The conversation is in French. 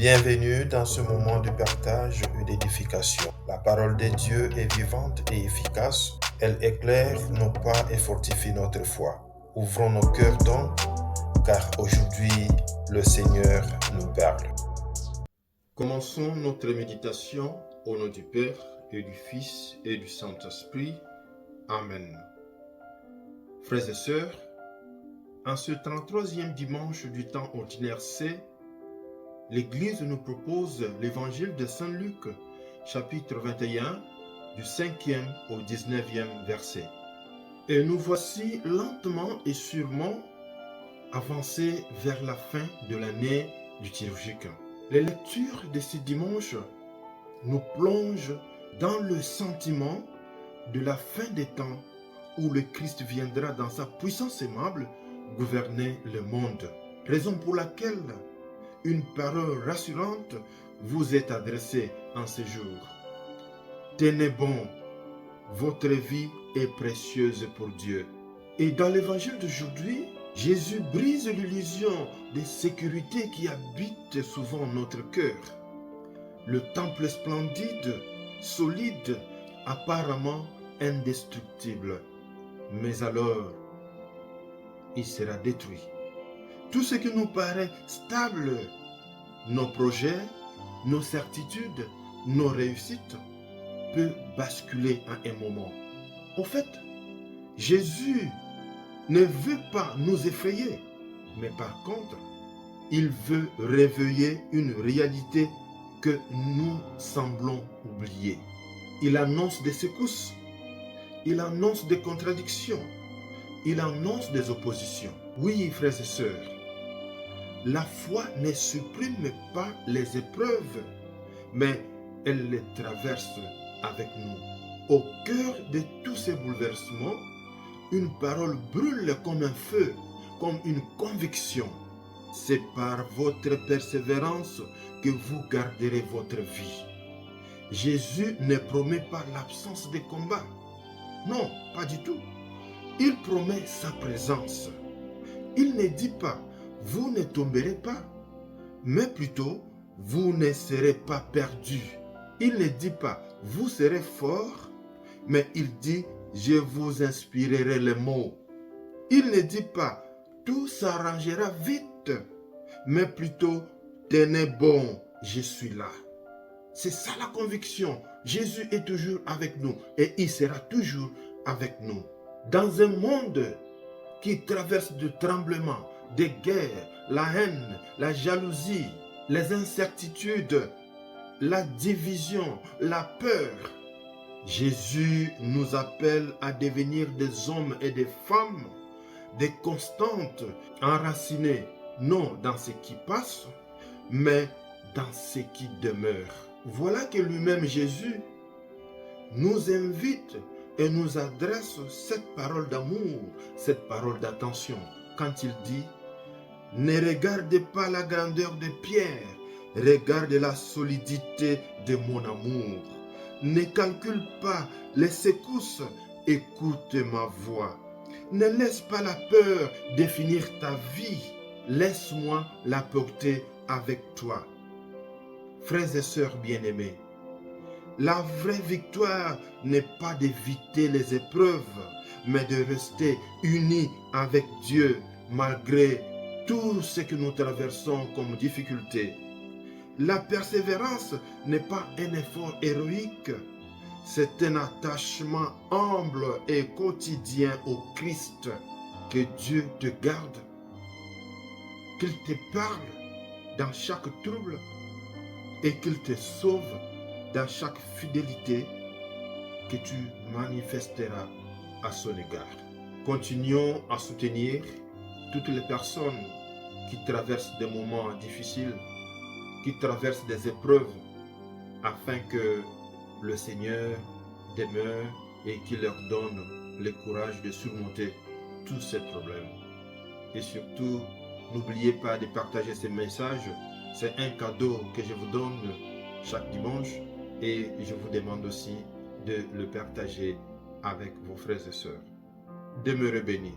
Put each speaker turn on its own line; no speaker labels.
Bienvenue dans ce moment de partage et d'édification. La parole de Dieu est vivante et efficace. Elle éclaire nos pas et fortifie notre foi. Ouvrons nos cœurs donc, car aujourd'hui, le Seigneur nous parle. Commençons notre méditation au nom du Père et du Fils et du Saint-Esprit. Amen. Frères et sœurs, en ce 33e dimanche du temps ordinaire C, l'Église nous propose l'évangile de Saint Luc, chapitre 21, du 5e au 19e verset. Et nous voici lentement et sûrement avancés vers la fin de l'année liturgique. Les lectures de ce dimanche nous plongent dans le sentiment de la fin des temps où le Christ viendra dans sa puissance aimable gouverner le monde. Raison pour laquelle une parole rassurante vous est adressée en ce jour. Tenez bon, votre vie est précieuse pour Dieu. Et dans l'évangile d'aujourd'hui, Jésus brise l'illusion de sécurité qui habite souvent notre cœur. Le temple splendide, solide, apparemment indestructible. Mais alors, il sera détruit. Tout ce qui nous paraît stable, nos projets, nos certitudes, nos réussites, peut basculer à un moment. Au fait, Jésus ne veut pas nous effrayer, mais par contre, il veut réveiller une réalité que nous semblons oublier. Il annonce des secousses, il annonce des contradictions, il annonce des oppositions. Oui, frères et sœurs, la foi ne supprime pas les épreuves, mais elle les traverse avec nous. Au cœur de tous ces bouleversements, une parole brûle comme un feu, comme une conviction. C'est par votre persévérance que vous garderez votre vie. Jésus ne promet pas l'absence de combat. Non, pas du tout. Il promet sa présence. Il ne dit pas « vous ne tomberez pas », mais plutôt « vous ne serez pas perdus ». Il ne dit pas « vous serez forts », mais il dit « je vous inspirerai les mots ». Il ne dit pas « tout s'arrangera vite », mais plutôt « tenez bon, je suis là ». C'est ça la conviction. Jésus est toujours avec nous et il sera toujours avec nous. Dans un monde qui traverse de tremblements, des guerres, la haine, la jalousie, les incertitudes, la division, la peur, Jésus nous appelle à devenir des hommes et des femmes, des constantes, enracinées, non dans ce qui passe, mais dans ce qui demeure. Voilà que lui-même Jésus nous invite et nous adresse cette parole d'amour, cette parole d'attention, quand il dit « Ne regardez pas la grandeur des pierres, regardez la solidité de mon amour. Ne calcule pas les secousses, écoute ma voix. Ne laisse pas la peur définir ta vie, laisse-moi la porter avec toi. » Frères et sœurs bien-aimés, la vraie victoire n'est pas d'éviter les épreuves, mais de rester unis avec Dieu malgré tout ce que nous traversons comme difficulté. La persévérance n'est pas un effort héroïque, c'est un attachement humble et quotidien au Christ. Que Dieu te garde, qu'il te parle dans chaque trouble et qu'il te sauve dans chaque fidélité que tu manifesteras à son égard. Continuons à soutenir toutes les personnes qui traversent des moments difficiles, qui traversent des épreuves, afin que le Seigneur demeure et qu'il leur donne le courage de surmonter tous ces problèmes. Et surtout, n'oubliez pas de partager ces messages. C'est un cadeau que je vous donne chaque dimanche et je vous demande aussi de le partager avec vos frères et sœurs. Demeurez bénis.